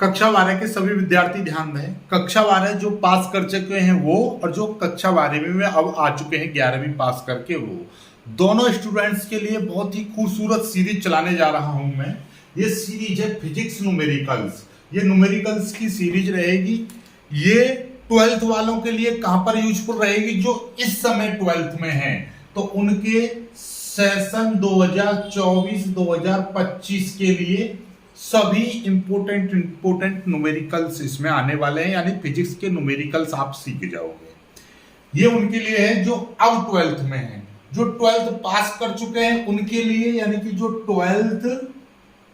कक्षा 12 के सभी विद्यार्थी ध्यान दें। कक्षा 12 जो पास कर चुके हैं वो, और जो कक्षा 12वीं में अब आ चुके हैं 11वीं पास करके वो, दोनों स्टूडेंट्स के लिए बहुत ही खूबसूरत सीरीज चलाने जा रहा हूं मैं। ये सीरीज है फिजिक्स न्यूमेरिकल्स। ये न्यूमेरिकल्स की सीरीज रहेगी। ये 12th वालों के लिए कहां पर यूजफुल रहेगी? जो इस समय 12th में हैं, तो उनके सेशन 2024-2025 के लिए सभी इंपोर्टेंट न्यूमेरिकल्स इसमें आने वाले हैं, यानी फिजिक्स के न्यूमेरिकल्स आप सीख जाओगे। ये उनके लिए है जो अब 12th में है। जो 12th पास कर चुके हैं उनके लिए, यानी कि जो 12th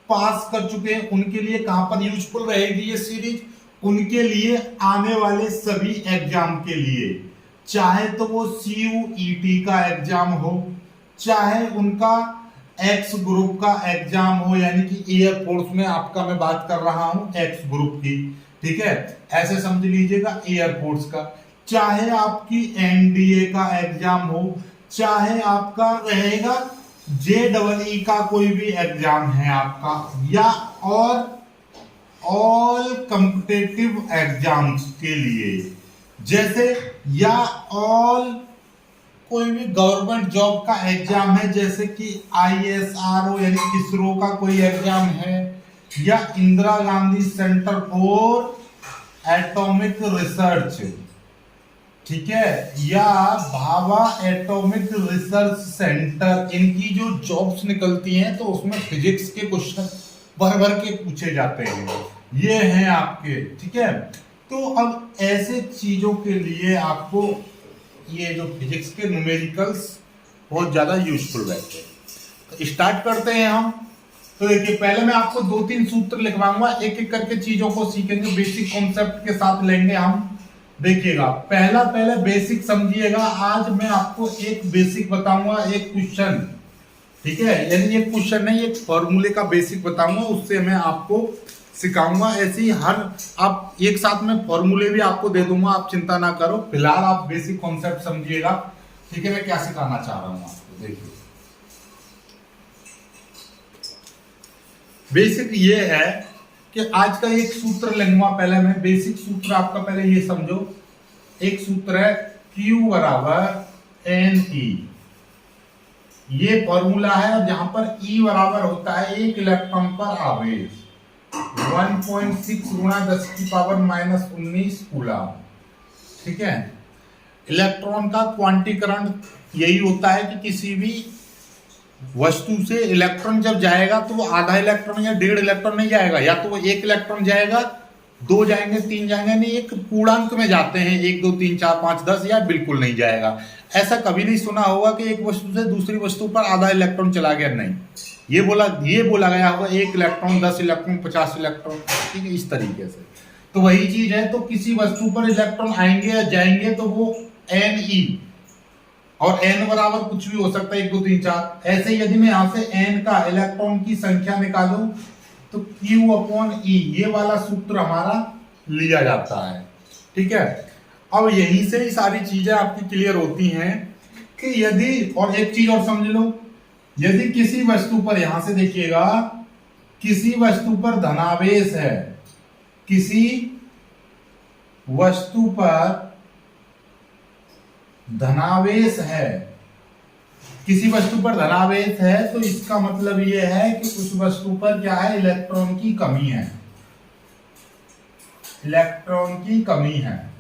पास कर चुके हैं उनके लिए कहां पर यूजफुल रहेगी ये सीरीज? उनके लिए आने वाले सभी एग्जाम के लिए, चाहे तो वो CUET का एग्जाम हो, चाहे उनका एक्स ग्रुप का एग्जाम हो, यानी कि एयरफोर्स में आपका मैं बात कर रहा हूं एक्स ग्रुप की, ठीक है, ऐसे समझ लीजिएगा एयरफोर्स का, चाहे आपकी NDA का एग्जाम हो, चाहे आपका रहेगा JEE का कोई भी एग्जाम है आपका, या और ऑल कॉम्पिटिटिव एग्जाम्स के लिए, जैसे या ऑल कोई भी गवर्नमेंट जॉब का एग्जाम है, जैसे कि ISRO यानी इसरो का कोई एग्जाम है, या Indira Gandhi centre for atomic research, ठीक है, या भाभा एटॉमिक रिसर्च सेंटर, इनकी जो जॉब्स निकलती हैं तो उसमें फिजिक्स के क्वेश्चन भर भर के पूछे जाते हैं। ये हैं आपके, ठीक है। तो अब ऐसे चीजों के लिए आपको ये जो फिजिक्स के न्यूमेरिकल्स बहुत ज्यादा यूजफुल रहते हैं। तो स्टार्ट करते हैं हम। तो देखिए, पहले मैं आपको 2-3 सूत्र लिखवाऊंगा, एक एक करके चीजों को सीखेंगे, बेसिक कॉन्सेप्ट के साथ लेंगे हम। देखिएगा, पहले बेसिक समझिएगा। आज मैं आपको एक बेसिक बताऊंगा, एक क्वेश्चन, ठीक है, यानी एक क्वेश्चन नहीं, एक फॉर्मूले का बेसिक बताऊंगा, उससे मैं आपको सिखाऊंगा। ऐसे ही हर आप एक साथ में फॉर्मूले भी आपको दे दूंगा, आप चिंता ना करो। फिलहाल आप बेसिक कॉन्सेप्ट समझिएगा, ठीक है, मैं क्या सिखाना चाह रहा हूं आपको। देखिए, बेसिक ये है कि आज का एक सूत्र लूंगा। पहले मैं बेसिक सूत्र आपका पहले ये समझो। एक सूत्र है Q बराबर NE, ये फॉर्मूला है जहां पर E बराबर होता है 1 इलेक्ट्रॉन पर आवेश, 1.6 गुणा 10⁻⁻19 कूलम, ठीक है। इलेक्ट्रॉन का क्वांटीकरण यही होता है कि किसी भी वस्तु से इलेक्ट्रॉन जब जाएगा तो वो आधा इलेक्ट्रॉन या 1.5 इलेक्ट्रॉन नहीं जाएगा, या तो वो 1 इलेक्ट्रॉन जाएगा, 2 जाएंगे, 3 जाएंगे, नहीं, एक पूर्णांक में जाते हैं, 1 2 3 4 5 10, या बिल्कुल नहीं जाएगा। ऐसा कभी नहीं सुना होगा कि एक वस्तु से दूसरी वस्तु पर आधा इलेक्ट्रॉन चला गया, नहीं। ये बोला गया होगा 1 इलेक्ट्रॉन, 10 इलेक्ट्रॉन, 50 इलेक्ट्रॉन, ठीक है, इस तरीके से। तो वही चीज है, तो किसी वस्तु पर इलेक्ट्रॉन आएंगे या जाएंगे तो वो NE, और n बराबर कुछ भी हो सकता है, 1 2 3 4। ऐसे यदि मैं यहां से n का इलेक्ट्रॉन की संख्या निकालूं तो Q/E, ये वाला सूत्र हमारा लिया जाता है, ठीक है। अब यहीं से ही सारी चीजें आपकी क्लियर होती हैं कि यदि, और एक चीज और समझ लो, यदि किसी वस्तु पर, यहां से देखिएगा, किसी वस्तु पर धनावेश है, किसी वस्तु पर धनावेश है, किसी वस्तु पर धनावेश है, तो इसका मतलब यह है कि उस वस्तु पर क्या है? इलेक्ट्रॉन की कमी है, इलेक्ट्रॉन की कमी है।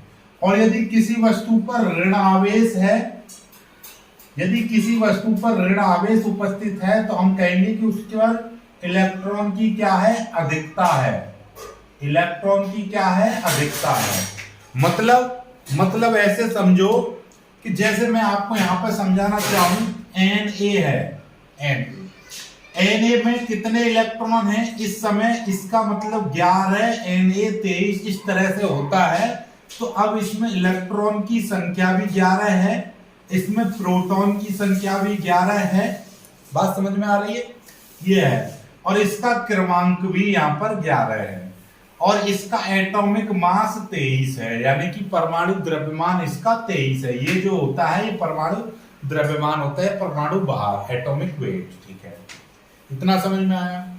और यदि किसी वस्तु पर ऋण आवेश है, यदि किसी वस्तु पर ऋण आवेश उपस्थित है, तो हम कहेंगे कि उसके पर इलेक्ट्रॉन की क्या है? अधिकता है। इलेक्ट्रॉन की क्या है? अधिकता है। मतलब ऐसे समझो कि जैसे मैं आपको यहां पर समझाना चाहूं, Na है, Na में कितने इलेक्ट्रॉन हैं इस समय? इसका मतलब 11, Na 23, इस तरह से होता है। तो अब इसमें इलेक्ट्रॉन की संख्या भी 11 है, इसमें प्रोटॉन की संख्या भी 11 है। बात समझ में आ रही है? ये है, और इसका क्रमांक भी यहां पर 11 है, और इसका एटॉमिक मास 23 है, यानी कि परमाणु द्रव्यमान इसका 23 है। ये जो होता है ये परमाणु द्रव्यमान होता है, परमाणु भार, एटॉमिक वेट, ठीक है। इतना समझ में आया?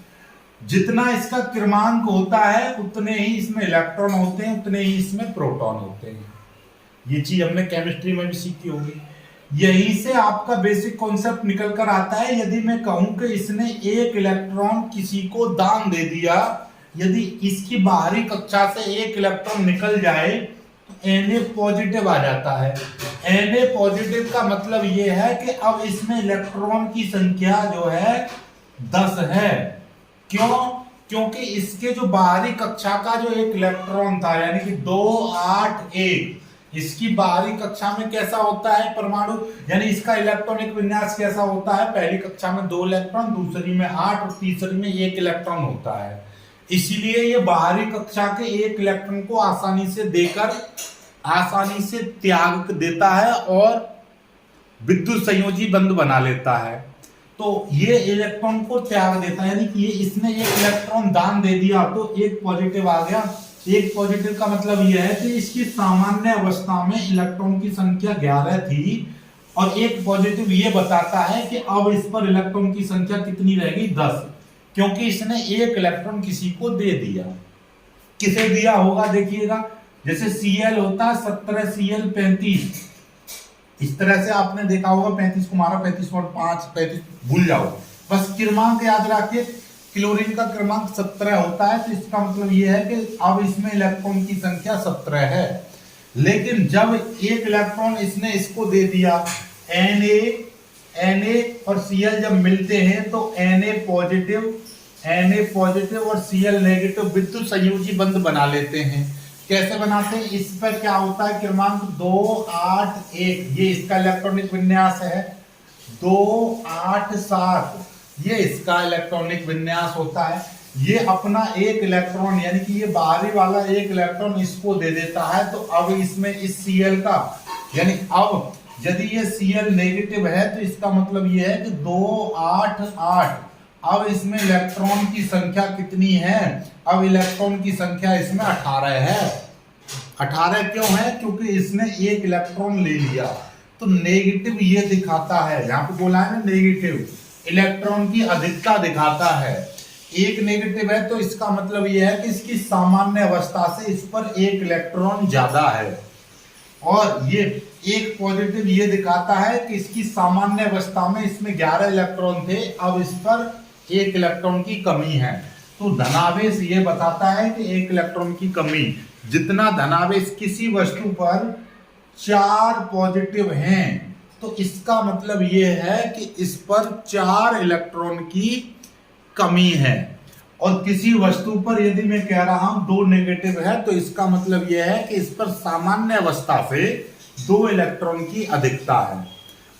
जितना इसका क्रमांक होता है उतने ही इसमें इलेक्ट्रॉन होते हैं, उतने ही इसमें प्रोटॉन होते हैं। ये चीज हमने केमिस्ट्री में भी सीखी होगी। यहीं से आपका बेसिक कॉन्सेप्ट निकल कर आता है। यदि मैं कहूं कि इसने एक इलेक्ट्रॉन किसी को दान दे दिया, यदि इसकी बाहरी कक्षा से एक इलेक्ट्रॉन निकल जाए तो Na पॉजिटिव आ जाता है। Na पॉजिटिव का मतलब ये है कि अब इसमें इलेक्ट्रॉन की संख्या जो है 10 है। क्यों? क्योंकि इसके जो बाहरी कक्षा का जो एक इलेक्ट्रॉन था, यानी कि 2 8 1, इसकी बाहरी कक्षा में कैसा होता है परमाणु, यानी इसका इलेक्ट्रॉनिक विन्यास कैसा होता है, पहली कक्षा में 2 इलेक्ट्रॉन, दूसरी में 8 और तीसरी में 1 इलेक्ट्रॉन होता है। इसीलिए ये बाहरी कक्षा के एक इलेक्ट्रॉन को आसानी से देकर आसानी से त्याग देता है और विद्युत संयोजी बंध बना लेता है। तो ये इलेक्ट्रॉन को त्याग देता है, यानी कि ये इसने एक इलेक्ट्रॉन दान दे दिया तो एक पॉजिटिव आ गया। एक पॉजिटिव का मतलब यह है कि इसकी सामान्य अवस्था में इलेक्ट्रॉन की संख्या 11 थी और एक पॉजिटिव ये बताता है कि अब इस पर इलेक्ट्रॉन की संख्या कितनी रहेगी, 10, क्योंकि इसने एक इलेक्ट्रॉन किसी को दे दिया। किसे दिया होगा देखिएगा, जैसे Cl होता है 17 Cl 35, इस तरह से आपने देखा होगा 35 को मारा 35.5 35, भूल जाओ, बस क्रमांक याद रखिए। क्लोरीन का क्रमांक 17 होता है, तो इसका मतलब यह है कि अब इसमें इलेक्ट्रॉन की संख्या 17 है। लेकिन जब एक इलेक्ट्रॉन इसने इसको दे दिया, Na और Cl जब मिलते हैं तो Na पॉजिटिव और Cl नेगेटिव विद्युत संयोजी बंध बना लेते हैं। कैसे बनाते हैं, इस पर क्या होता है क्रमांक 2 8 1, ये इसका इलेक्ट्रॉनिक विन्यास है। 2 8 7 ये इसका इलेक्ट्रॉनिक विन्यास होता है। ये अपना एक इलेक्ट्रॉन, यानी कि ये बाहरी वाला एक इलेक्ट्रॉन इसको दे देता है, तो अब इसमें इस Cl का, यानी अब यदि ये Cl नेगेटिव है तो इसका मतलब ये है कि 2 8 8, अब इसमें इलेक्ट्रॉन की संख्या कितनी है, अब इलेक्ट्रॉन की संख्या इसमें 18 है। 18 क्यों है, क्योंकि इसने एक इलेक्ट्रॉन ले लिया। तो नेगेटिव ये दिखाता है, यहां पे बोला है ना नेगेटिव, इलेक्ट्रॉन की अधिकता दिखाता है। एक नेगेटिव है तो इसका मतलब यह है कि इसकी सामान्य अवस्था से इस पर एक इलेक्ट्रॉन ज्यादा है, और ये एक पॉजिटिव ये दिखाता है कि इसकी सामान्य अवस्था में इसमें 11 इलेक्ट्रॉन थे, अब इस पर एक इलेक्ट्रॉन की कमी है। तो धनावेश ये बताता है कि एक इलेक्ट्रॉन की कमी। जितना धनावेश किसी वस्तु पर 4 पॉजिटिव हैं तो इसका मतलब यह है कि इस पर 4 इलेक्ट्रॉन की कमी है, और किसी वस्तु पर यदि मैं कह रहा हूं 2 नेगेटिव है तो इसका मतलब यह है कि इस पर सामान्य अवस्था से 2 इलेक्ट्रॉन की अधिकता है।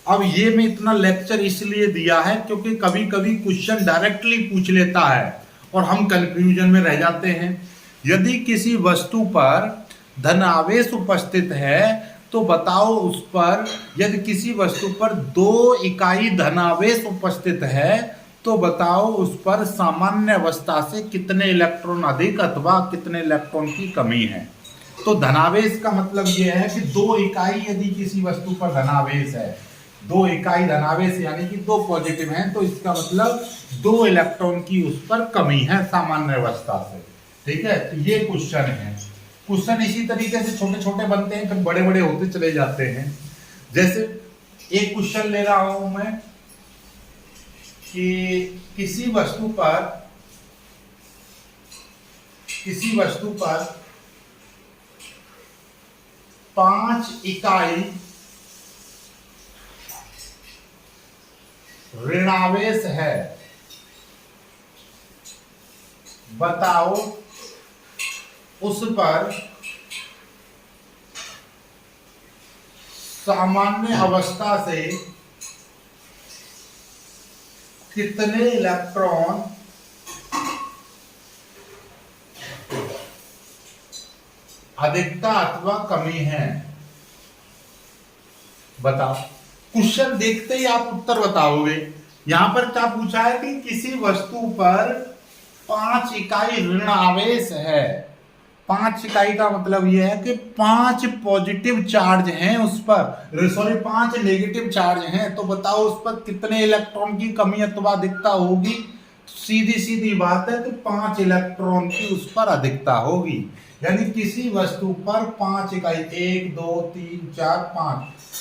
अब ये मैं इतना लेक्चर इसलिए दिया है क्योंकि कभी कभी क्वेश्चन डायरेक्टली पूछ लेता है और हम कंफ्यूजन में रह जाते हैं। यदि किसी वस्तु पर धनावेश उपस्थित है तो बताओ उस पर, यदि किसी वस्तु पर 2 इकाई धनावेश उपस्थित है तो बताओ उस पर सामान्य अवस्था से कितने इलेक्ट्रॉन अधिक अथवा कितने इलेक्ट्रॉन की कमी है। तो धनावेश का मतलब यह है कि 2 इकाई यदि किसी वस्तु पर धनावेश है, 2 इकाई धनावेश यानी कि 2 पॉजिटिव हैं, तो इसका मतलब 2 इलेक्ट्रॉन की उस पर कमी है सामान्य अवस्था से। ठीक है, तो ये क्वेश्चन है। क्वेश्चन इसी तरीके से छोटे छोटे बनते हैं, फिर बड़े बड़े होते चले जाते हैं। जैसे एक क्वेश्चन ले रहा हूं मैं कि किसी वस्तु पर 5 इकाई ऋणावेश है, बताओ उस पर सामान्य अवस्था से कितने इलेक्ट्रॉन अधिकता अथवा कमी है, बताओ। क्वेश्चन देखते ही आप उत्तर बताओगे। यहां पर क्या पूछा है कि किसी वस्तु पर 5 इकाई ऋण आवेश है। 5 इकाई का मतलब यह है कि 5 पॉजिटिव चार्ज हैं उस पर, सॉरी 5 नेगेटिव चार्ज हैं, तो बताओ उस पर कितने इलेक्ट्रॉन की कमी अथवा अधिकता होगी। सीधी सीधी बात है कि 5 इलेक्ट्रॉन की उस पर अधिकता होगी। यानी किसी वस्तु पर 5 इकाई, 1 2 3 4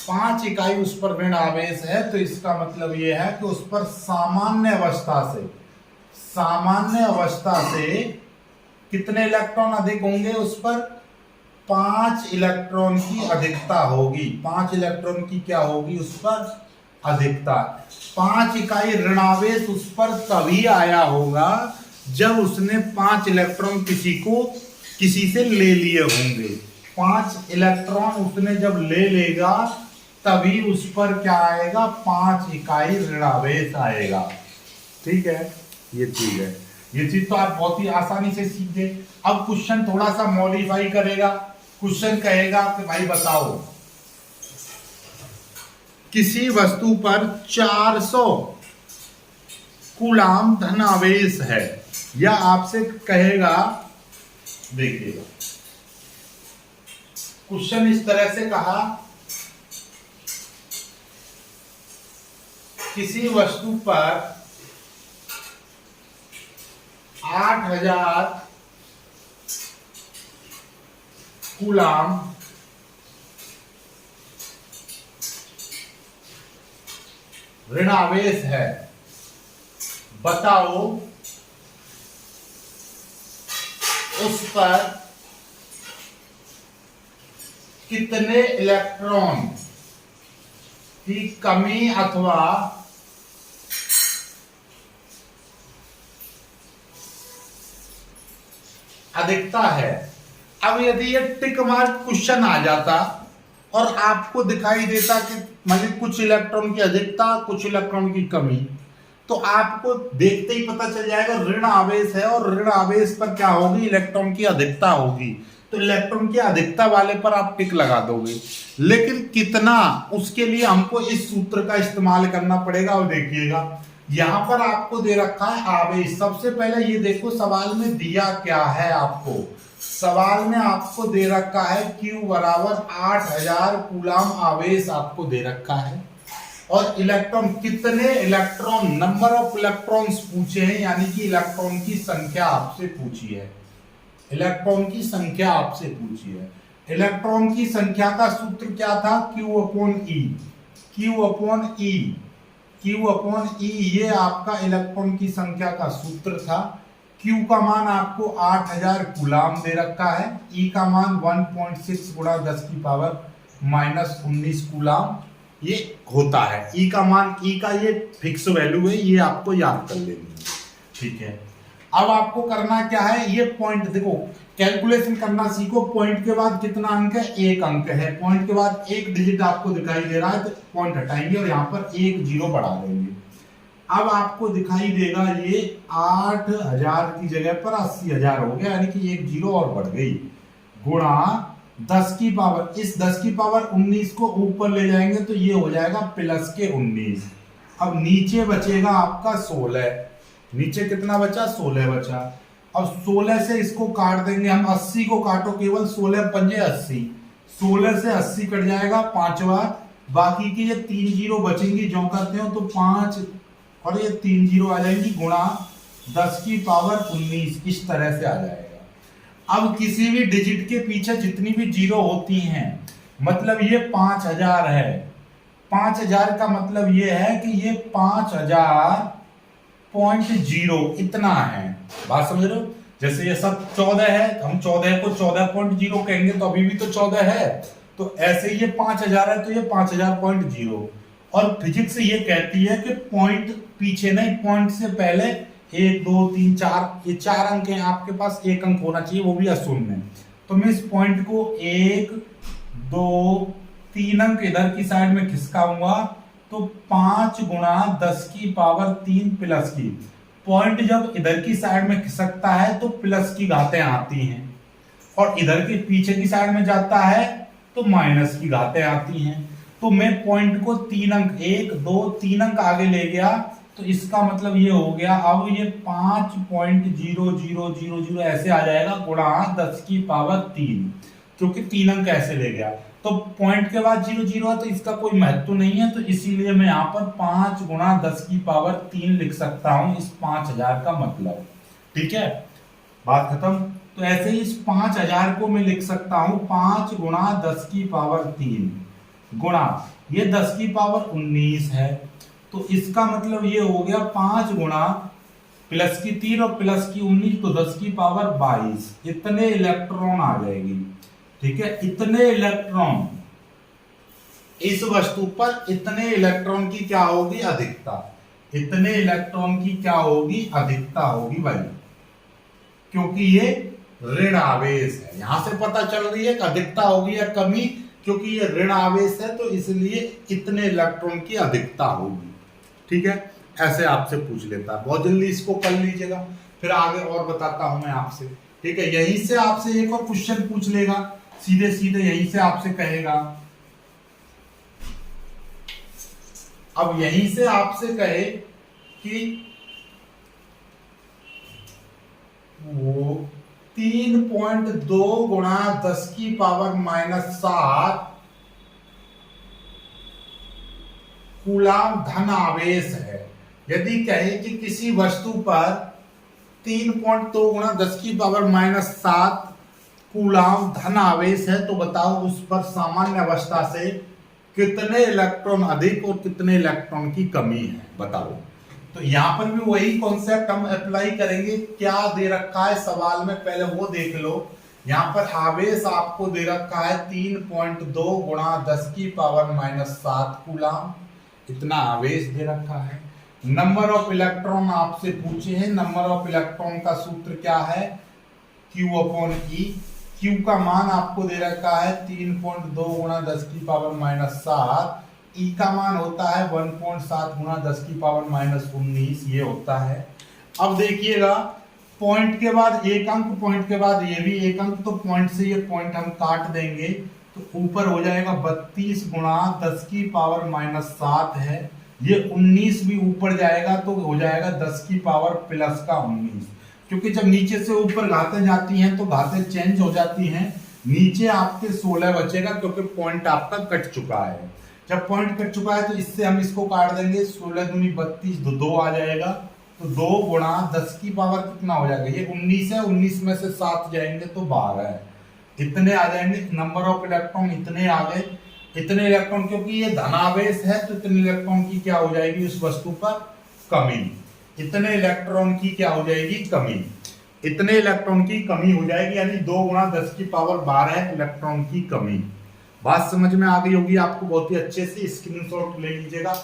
5 इकाई उस पर ऋण आवेश है, तो इसका मतलब यह है कि उस पर सामान्य अवस्था से कितने इलेक्ट्रॉन अधिक होंगे, उस पर 5 इलेक्ट्रॉन की अधिकता होगी। 5 इलेक्ट्रॉन की क्या होगी उस पर अधिकता। 5 इकाई ऋणावेश उस पर तभी आया होगा जब उसने 5 इलेक्ट्रॉन किसी से ले लिए होंगे। 5 इलेक्ट्रॉन उसने जब ले लेगा तभी उस पर क्या आएगा, 5 इकाई ऋणावेश आएगा। ठीक है, ये चीज है। ये चीज तो आप बहुत ही आसानी से सीख गए। अब क्वेश्चन थोड़ा सा मॉडिफाई करेगा। क्वेश्चन कहेगा कि भाई बताओ, किसी वस्तु पर 400 कूलाम धनावेश है, या आपसे कहेगा, देखिएगा क्वेश्चन इस तरह से कहा, किसी वस्तु पर 8000 कूलाम ऋणावेश है, बताओ उस पर कितने इलेक्ट्रॉन की कमी अथवा अधिकता है। अब यदि ये टिक मार्क क्वेश्चन आ जाता और आपको दिखाई देता कि मतलब कुछ इलेक्ट्रॉन की अधिकता, कुछ इलेक्ट्रॉन की कमी, तो आपको देखते ही पता चल जाएगा ऋण आवेश है और ऋण आवेश पर क्या होगी, इलेक्ट्रॉन की अधिकता होगी। तो इलेक्ट्रॉन की अधिकता वाले पर आप टिक लगा दोगे। लेकिन कितना, उसके लिए हमको इस सूत्र का इस्तेमाल करना पड़ेगा। और देखिएगा यहां पर आपको दे रखा है आवेश। सबसे पहले ये देखो सवाल में दिया क्या है आपको। सवाल में आपको दे रखा है Q बराबर 8000 कूलाम आवेश आपको दे रखा है, और इलेक्ट्रॉन कितने इलेक्ट्रॉन, नंबर ऑफ इलेक्ट्रॉन्स पूछे हैं, यानी कि इलेक्ट्रॉन की संख्या आपसे पूछी है। इलेक्ट्रॉन की संख्या आपसे पूछी है। इलेक्ट्रॉन की संख्या का सूत्र क्या था, Q upon E। Q upon E ये आपका इलेक्ट्रॉन की संख्या का सूत्र था। Q का मान आपको 8000 कूलाम दे रखा है, E का मान 1.6 गुणा 10 की पावर -19 कूलाम ये होता है। E का मान, E का ये फिक्स वैल्यू है, ये आपको याद कर लेनी है। ठीक है, अब आपको करना क्या है, ये पॉइंट देखो, कैलकुलेशन करना सीखो। पॉइंट के बाद कितना अंक है, 1 अंक है। पॉइंट के बाद 1 डिजिट आपको दिखाई दे रहा है, तो पॉइंट हटाएंगे और यहाँ पर 1 0 बढ़ा देंगे। अब आपको दिखाई देगा ये 8000 की जगह पर 80000 हो गया, यानी कि 1 0 और बढ़ गई, गुणा 10 की पावर, इस 10 की पावर 19 को ऊपर ले जाएंगे तो ये हो जाएगा प्लस के 19। अब नीचे बचेगा आपका 16। नीचे कितना बचा, 16 बचा। अब 16 से इसको काट देंगे हम, 80 को काटो केवल, 16 पंजे 80, 16 से 80 कट जाएगा 5 बार, बाकी की ये 3 0 बचेंगी, जो करते हो तो 5 और ये 3 0 आ जाएंगी, गुणा 10 की पावर 19, इस तरह से आ जाएगा। अब किसी भी डिजिट के पीछे जितनी भी 0 होती हैं, मतलब ये 5000 है, 5000 का मतलब ये है कि ये 5000.0 इतना है। बात समझ रहे हो, जैसे ये सब 14 है, हम 14 को 14.0 कहेंगे तो अभी भी तो 14 है, तो ऐसे ये 5000 है तो ये 5000.0। और फिजिक्स ये कहती है कि पॉइंट पीछे नहीं, पॉइंट से पहले 1 2 3 4, ये 4 अंक हैं आपके पास, 1 अंक होना चाहिए, वो भी अशून्य। तो मैं इस पॉइंट को 1 2 3 अंक इधर की साइड में खिसकाऊंगा, तो 5 गुणा 10 की पावर 3 प्लस की। पॉइंट जब इधर की साइड में खिसकता है तो प्लस की घातें आती हैं, और इधर के पीछे की साइड में जाता है तो माइनस की घातें आती हैं। तो मैं पॉइंट को 3 अंक, 1 2 3 अंक आगे ले गया, तो इसका मतलब ये हो गया, अब ये 5.0000 ऐसे आ जाएगा, गुणा 10 की पावर 3, क्योंकि 3 अंक ऐसे ले गया। तो पॉइंट के बाद 0 0 है तो इसका कोई महत्व नहीं है, तो इसीलिए मैं यहाँ पर 5 गुणा 10 की पावर 3 लिख सकता हूं इस 5000 का मतलब। ठीक है, बात खत्म। तो ऐसे ही इस 5000 को मैं लिख सकता हूं 5 गुणा 10 की पावर 3 गुणा ये 10 की पावर 19 है, तो इसका मतलब ये हो गया 5 गुणा प्लस की 3 और प्लस की 19 तो 10 की पावर 22, इतने इलेक्ट्रॉन आ जाएगी। ठीक है, इतने इलेक्ट्रॉन इस वस्तु पर, इतने इलेक्ट्रॉन की क्या होगी अधिकता, इतने इलेक्ट्रॉन की क्या होगी अधिकता होगी भाई, क्योंकि ये ऋण आवेश है। यहां से पता चल रही है कि अधिकता होगी या कमी, क्योंकि ये ऋण आवेश है तो इसलिए इतने इलेक्ट्रॉन की अधिकता होगी। ठीक है, ऐसे आपसे पूछ लेता है, बहुत जल्दी इसको कर लीजिएगा, फिर आगे और बताता हूं मैं आपसे। ठीक है, यहीं से आपसे एक और क्वेश्चन पूछ लेगा, सीधे सीधे यहीं से आपसे कहेगा, अब यहीं से आपसे कहे कि वो 3.2 गुणा 10 की पावर -7 कूलाम धन आवेश है। यदि कहे कि किसी वस्तु पर 3.2 गुणा 10 की पावर -7 कूलाम धन आवेश है, तो बताओ उस पर सामान्य अवस्था से कितने इलेक्ट्रॉन अधिक और कितने इलेक्ट्रॉन की कमी है, बताओ। तो यहां पर भी वही कॉन्सेप्ट हम अप्लाई करेंगे। क्या दे रखा है सवाल में, पहले वो देख लो। यहां पर आवेश आपको दे रखा है 3.2 गुणा 10 की पावर -7 कूलाम, इतना आवेश दे रखा है। नंबर ऑफ इलेक्ट्रॉन आपसे पूछे हैं, नंबर ऑफ इलेक्ट्रॉन का सूत्र क्या है, Q/E। Q का मान आपको दे रखा है 3.2 गुणा 10 की पावर -7, E का मान होता है 1.7 गुणा 10 की पावर -19, ये होता है। अब देखिएगा, पॉइंट के बाद एक अंक, पॉइंट के बाद ये भी एक अंक, तो पॉइंट से ये पॉइंट हम काट देंगे, तो ऊपर हो जाएगा 32 गुणा 10 की पावर -7 है, ये 19 भी ऊपर जाएगा तो हो जाएगा 10 की पावर प्लस का 19, क्योंकि जब नीचे से ऊपर घातें जाती हैं तो घातें चेंज हो जाती हैं। नीचे आपके 16 बचेगा क्योंकि पॉइंट आपका कट चुका है। जब पॉइंट कट चुका है तो इससे हम इसको काट देंगे, 16 दूनी 32, 2 आ जाएगा, तो 2 गुणा 10 की पावर कितना हो जाएगा, ये 19 है, 19 में से 7 जाएंगे तो 12 है, इतने आ जाएंगे। नंबर ऑफ इलेक्ट्रॉन इतने आ गए, इतने इलेक्ट्रॉन, क्योंकि ये धनावेश है तो इतने इलेक्ट्रॉन की क्या हो जाएगी उस वस्तु पर कमी, इतने इलेक्ट्रॉन की क्या हो जाएगी कमी, इतने इलेक्ट्रॉन की कमी हो जाएगी, यानी 2 गुणा 10 की पावर 12 इलेक्ट्रॉन की कमी। बात समझ में आ गई होगी आपको बहुत ही अच्छे से, स्क्रीनशॉट ले लीजिएगा।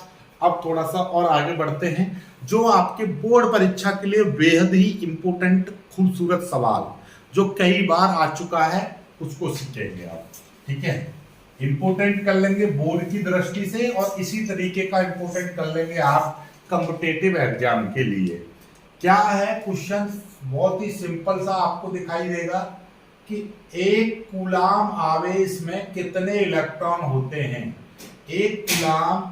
अब थोड़ा सा और आगे बढ़ते हैं, जो आपके बोर्ड परीक्षा के लिए बेहद ही इंपॉर्टेंट खूबसूरत सवाल जो कई बार आ चुका है उसको सीखेंगे आप। ठीक है, इंपोर्टेंट कर लेंगे बोर्ड की दृष्टि से, और इसी तरीके का इंपोर्टेंट कर लेंगे आप कॉम्पिटिटिव एग्जाम के लिए। क्या है क्वेश्चन, बहुत ही सिंपल सा आपको दिखाई देगा कि एक कूलाम आवेश में कितने इलेक्ट्रॉन होते हैं, एक कूलाम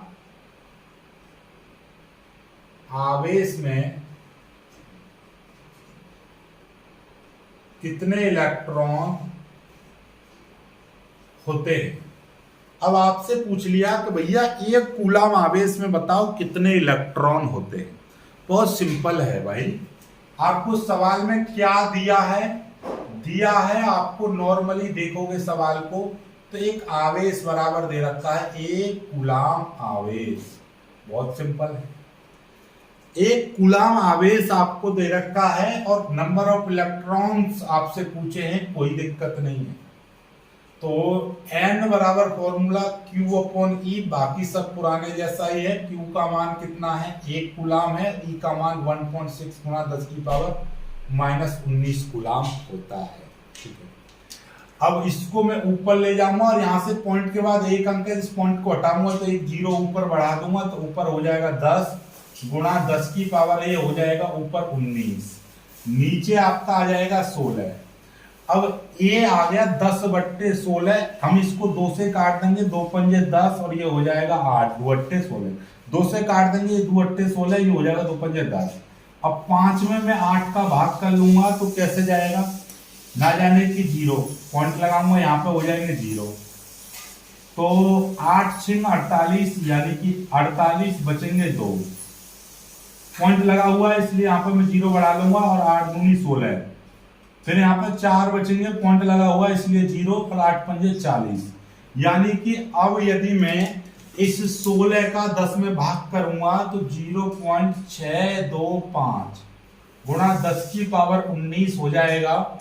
आवेश में कितने इलेक्ट्रॉन होते हैं। अब आपसे पूछ लिया कि भैया एक कूलाम आवेश में बताओ कितने इलेक्ट्रॉन होते हैं। बहुत सिंपल है भाई, आपको सवाल में क्या दिया है आपको, नॉर्मली देखोगे सवाल को तो एक आवेश बराबर दे रखा है एक कूलाम आवेश, बहुत सिंपल है। एक कूलाम आवेश आपको दे रखा है और नंबर ऑफ इलेक्ट्रॉन्स आपसे पूछे हैं, कोई दिक्कत नहीं है। तो n बराबर फॉर्मूला Q/E, बाकी सब पुराने जैसा ही है। Q का मान कितना है, एक कूलाम है, E का मान 1.6 गुणा 10 की पावर -19 कूलाम होता है। ठीक है, अब इसको मैं ऊपर ले जाऊंगा और यहां से पॉइंट के बाद एक अंक है, इस पॉइंट को हटाऊंगा तो एक 0 ऊपर बढ़ा दूंगा, तो ऊपर हो जाएगा 10 गुणा 10 की पावर, ये हो जाएगा ऊपर 19, नीचे आपका आ जाएगा 16। अब ये आ गया 10/16, हम इसको 2 से काट देंगे, 2 पंजे 10 और ये हो जाएगा 8, 2/16, 2 से काट देंगे, 2/16, ये हो जाएगा 2 पंजे 10। अब 5 में मैं 8 का भाग कर लूंगा तो कैसे जाएगा, ना जाने की 0, पॉइंट लगाऊंगा यहाँ पे हो जाएंगे 0, तो 8 6 48 यानी कि 48 बचेंगे 2। पॉइंट लगा हुआ है इसलिए यहाँ पर मैं 0 बढ़ा लूंगा और 8 दूनी 16। फिर यहाँ पर 4 बचेंगे, पॉइंट लगा हुआ है इसलिए 0 और 8 पंजे 40। यानी कि अब यदि मैं इस 16 का 10 में भाग करूंगा तो 0.625 गुणा 10 की पावर 19 हो जाएगा।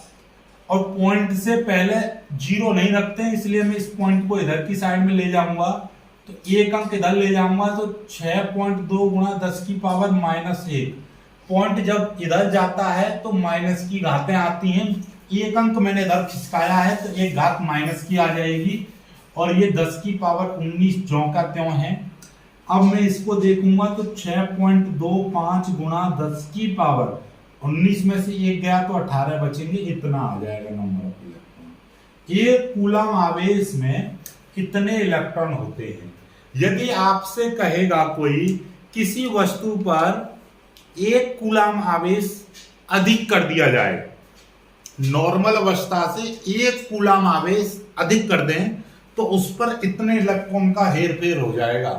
और पॉइंट से पहले 0 नहीं रखते हैं इसलिए मैं इस पॉइंट को इधर की साइड में ले जाऊंगा, तो एक अंक इधर ले जाऊंगा तो 6.2 गुणा 10 की पावर -1। पॉइंट जब इधर जाता है तो माइनस की घातें आती हैं, एक अंक मैंने इधर खिसकाया है तो एक घात माइनस की आ जाएगी और ये 10 की पावर 19 ज्यों का त्यों है। अब मैं इसको देखूंगा तो 6.25 गुणा 10 की पावर 19 में से एक गया तो 18 बचेंगे, इतना आ जाएगा नंबर ऑफ इलेक्ट्रॉन। एक कूलम आवेश में कितने इलेक्ट्रॉन होते हैं? यदि आपसे कहेगा कोई किसी वस्तु पर एक कूलम आवेश अधिक कर दिया जाए, नॉर्मल अवस्था से एक कूलम आवेश अधिक कर दें तो उस पर इतने इलेक्ट्रॉन का हेरफेर हो जाएगा।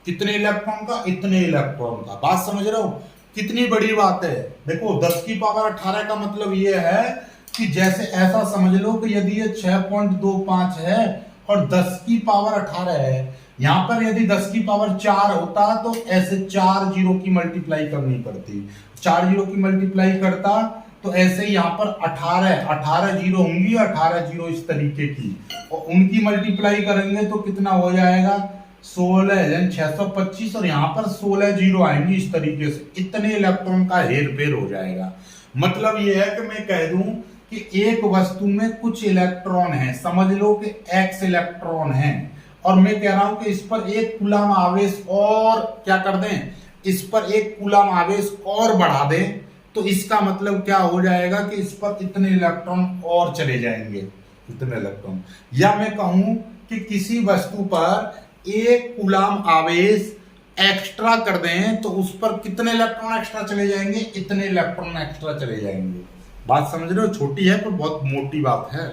कितने इलेक्ट्रॉन का? इतने इलेक्ट्रॉन का। बात समझ रहे हो कितनी बड़ी बात है? देखो 10 की पावर 18 का मतलब ये है कि जैसे ऐसा समझ लो कि यदि ये 6.25 है और 10 की पावर 18 है, यहां पर यदि 10 की पावर 4 होता तो ऐसे 4 जीरो की मल्टीप्लाई करनी पड़ती, 4 जीरो की मल्टीप्लाई करता तो ऐसे ही यहाँ पर 18 जीरो होंगी, 18 जीरो इस तरीके की, और उनकी मल्टीप्लाई करेंगे तो कितना हो जाएगा 16 625 और यहाँ पर 16 जीरो आएंगी इस तरीके से, इतने इलेक्ट्रॉन का हेरफेर हो जाएगा। मतलब ये है कि मैं कह दूं कि एक वस्तु में कुछ इलेक्ट्रॉन है, समझ लो कि x इलेक्ट्रॉन है, और मैं कह रहा हूं कि इस पर एक कूलम आवेश और क्या कर दें, इस पर एक कूलम आवेश और बढ़ा दें, तो इसका मतलब क्या हो जाएगा कि इस पर इतने इलेक्ट्रॉन और चले जाएंगे, इतने इलेक्ट्रॉन। या मैं कहूं कि किसी वस्तु पर एक कूलम आवेश एक्स्ट्रा कर दें तो उस पर कितने इलेक्ट्रॉन एक्स्ट्रा चले जाएंगे, इतने इलेक्ट्रॉन एक्स्ट्रा चले जाएंगे। बात समझ रहे हो? छोटी है पर बहुत मोटी बात है,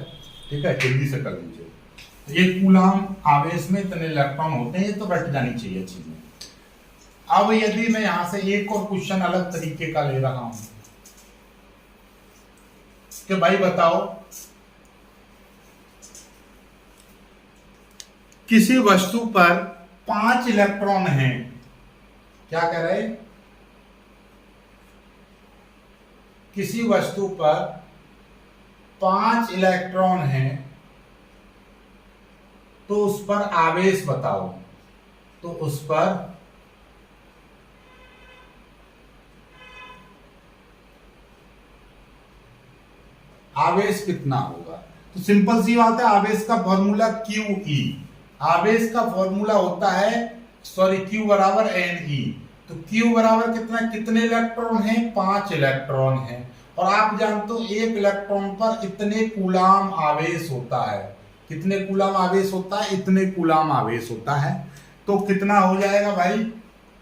ठीक है, जल्दी से कर लीजिए। एक कूलम आवेश में इतने इलेक्ट्रॉन होते हैं, तो रट जानी चाहिए चीजें। अब यदि मैं यहां से एक और क्वेश्चन अलग तरीके का ले रहा हूं कि भाई बताओ किसी वस्तु पर 5 इलेक्ट्रॉन हैं, क्या कह रहे, किसी वस्तु पर 5 इलेक्ट्रॉन हैं तो उस पर आवेश बताओ, तो उस पर आवेश कितना होगा? तो सिंपल सी बात है, आवेश का फॉर्मूला QE, आवेश का फॉर्मूला होता है Q बराबर NE। तो Q बराबर कितना, कितने इलेक्ट्रॉन हैं? 5 इलेक्ट्रॉन हैं, और आप जानते हो एक इलेक्ट्रॉन पर इतने कूलम आवेश होता है। कितने कूलम आवेश होता है? इतने कूलम आवेश होता है। तो कितना हो जाएगा भाई,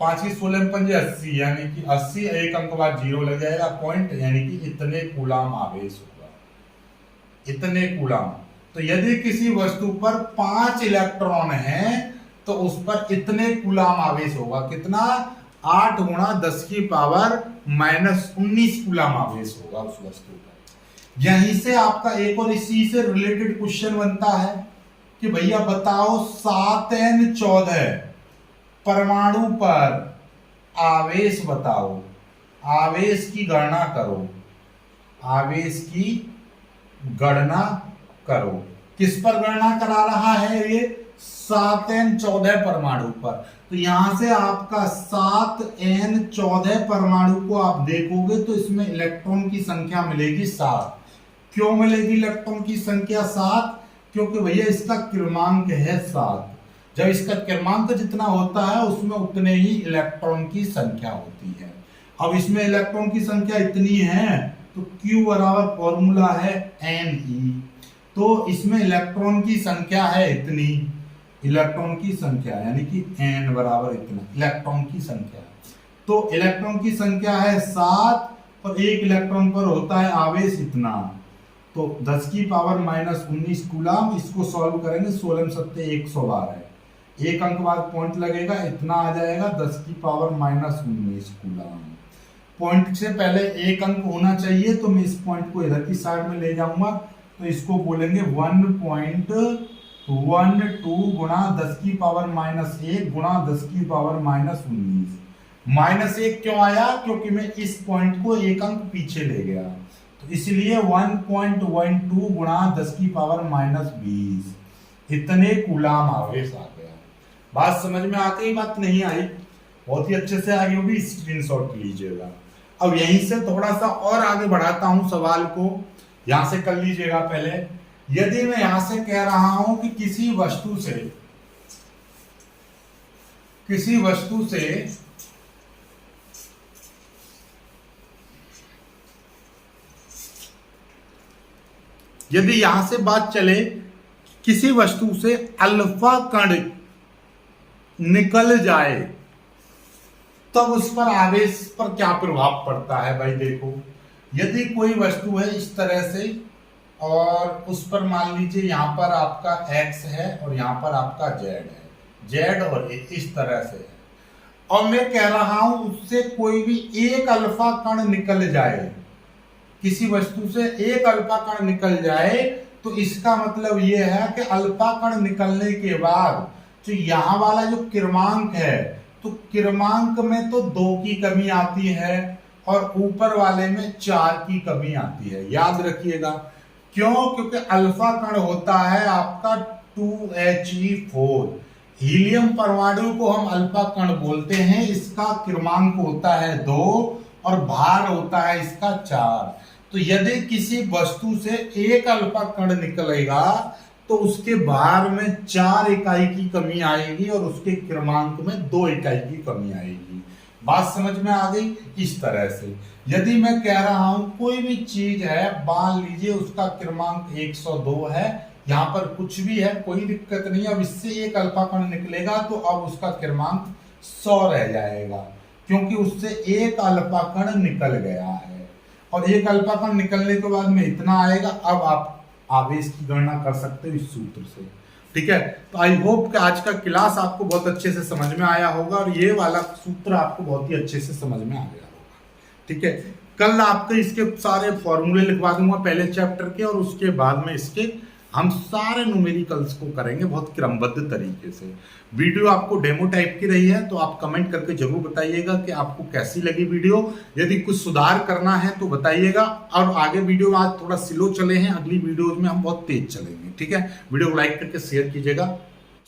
5 की 16 पंजे 80, यानी कि 80, एक अंक बाद 0 लग जाएगा पॉइंट, यानी कि इतने कूलम आवेश होगा, इतने कूलम। तो यदि किसी वस्तु पर 5 इलेक्ट्रॉन हैं तो उस पर इतने कूलम आवेश होगा, कितना, 8 गुणा 10 की पावर -19 कूलम आवेश होगा उस वस्तु पर। यहीं से आपका एक और इसी से रिलेटेड क्वेश्चन बनता है कि भैया बताओ 7n14 परमाणु पर आवेश बताओ, आवेश की गणना करो, आवेश की गणना करो। किस पर गणना करा रहा है ये? 7n14 परमाणु पर। तो यहां से आपका 7n14 परमाणु को आप देखोगे तो इसमें इलेक्ट्रॉन की संख्या मिलेगी 7। क्यों मिलेगी इलेक्ट्रॉन की संख्या 7? क्योंकि भैया इसका क्रमांक है 7। जब इसका क्रमांक जितना होता है उसमें उतने ही इलेक्ट्रॉन की संख्या होती है। अब इसमें इलेक्ट्रॉन की संख्या इतनी है तो Q बराबर फॉर्मूला है Ne, तो इसमें इलेक्ट्रॉन की संख्या है इतनी, इलेक्ट्रॉन की संख्या यानी कि n बराबर इतना इलेक्ट्रॉन की संख्या। तो इलेक्ट्रॉन की संख्या है 7 और एक इलेक्ट्रॉन पर होता है आवेश इतना, तो तो 10 की पावर माइनस 19 कूलम, इसको सॉल्व करेंगे 16 सत्ते 112, एक अंक बाद पॉइंट लगेगा, इतना आ जाएगा 10 की पावर माइनस 19 कूलम। पॉइंट से पहले एक अंक होना चाहिए, तो मैं इस पॉइंट को इधर की साइड में ले जाऊंगा, तो इसको बोलेंगे 1.12 गुणा 10 की पावर माइनस 1 गुणा 10 की पावर माइनस 19। माइनस 1 क्यों आया? क्योंकि मैं इस पॉइंट को एक अंक पीछे ले गया, तो इसलिए 1.12 गुणा 10 की पावर माइनस 20, इतने कूलम आवेश आ गया। बात समझ में आ गई? बात नहीं आई? बहुत ही अच्छे से आई होगी, स्क्रीनशॉट लीजिएगा। अब यहीं से थोड़ा सा और आगे बढ़ाता हूं सवाल को, यहां से कर लीजिएगा। पहले यदि मैं यहां से कह रहा हूं कि किसी वस्तु से यदि यहां से बात चले, किसी वस्तु से अल्फा कण निकल जाए, तब उस पर आवेश पर क्या प्रभाव पड़ता है? भाई देखो, यदि कोई वस्तु है इस तरह से, और उस पर मान लीजिए यहां पर आपका x है और यहां पर आपका z है, z और a इस तरह से है, और मैं कह रहा हूं उससे कोई भी एक अल्फा कण निकल जाए, किसी वस्तु से एक अल्फा कण निकल जाए, तो इसका मतलब यह है कि अल्फा कण निकलने के बाद जो यहां वाला जो क्रमांक है, तो क्रमांक में तो 2 की कमी आती है और ऊपर वाले में 4 की कमी आती है। याद रखिएगा, क्यों? क्योंकि अल्फा कण होता है आपका 2He4। हीलियम परमाणु को हम अल्फा कण बोलते हैं, इसका क्रमांक होता है 2 और भार होता है इसका 4। तो यदि किसी वस्तु से एक अल्फा कण निकलेगा, तो उसके भार में 4 इकाई की कमी आएगी और उसके क्रमांक में 2 इकाई की कमी आएगी। बात समझ में आ गई? इस तरह से यदि मैं कह रहा हूं कोई भी चीज है, मान लीजिए उसका क्रमांक 102 है, यहां पर कुछ भी है, कोई दिक्कत नहीं। अब इससे एक अल्फा कण निकलेगा तो अब उसका क्रमांक 100 रह जाएगा, क्योंकि उससे एक अल्फा कण निकल गया है, और एक अल्फा कण निकलने के बाद में इतना आएगा। अब आप आवेश की गणना कर सकते हो इस सूत्र से। ठीक है, तो आई होप कि आज का क्लास आपको बहुत अच्छे से समझ में आया होगा, और ये वाला सूत्र आपको बहुत ही अच्छे से समझ में आ गया होगा। ठीक है, कल आपके इसके सारे फॉर्मूले लिखवा दूंगा पहले चैप्टर के, और उसके बाद में इसके हम सारे न्यूमेरिकल्स को करेंगे बहुत क्रमबद्ध तरीके से। वीडियो आपको डेमो टाइप की रही है, तो आप कमेंट करके जरूर बताइएगा कि आपको कैसी लगी वीडियो। यदि कुछ सुधार करना है तो बताइएगा, और आगे वीडियो आज थोड़ा स्लो चले हैं, अगली वीडियोज में हम बहुत तेज चलेंगे। ठीक है, वीडियो को लाइक करके शेयर कीजिएगा।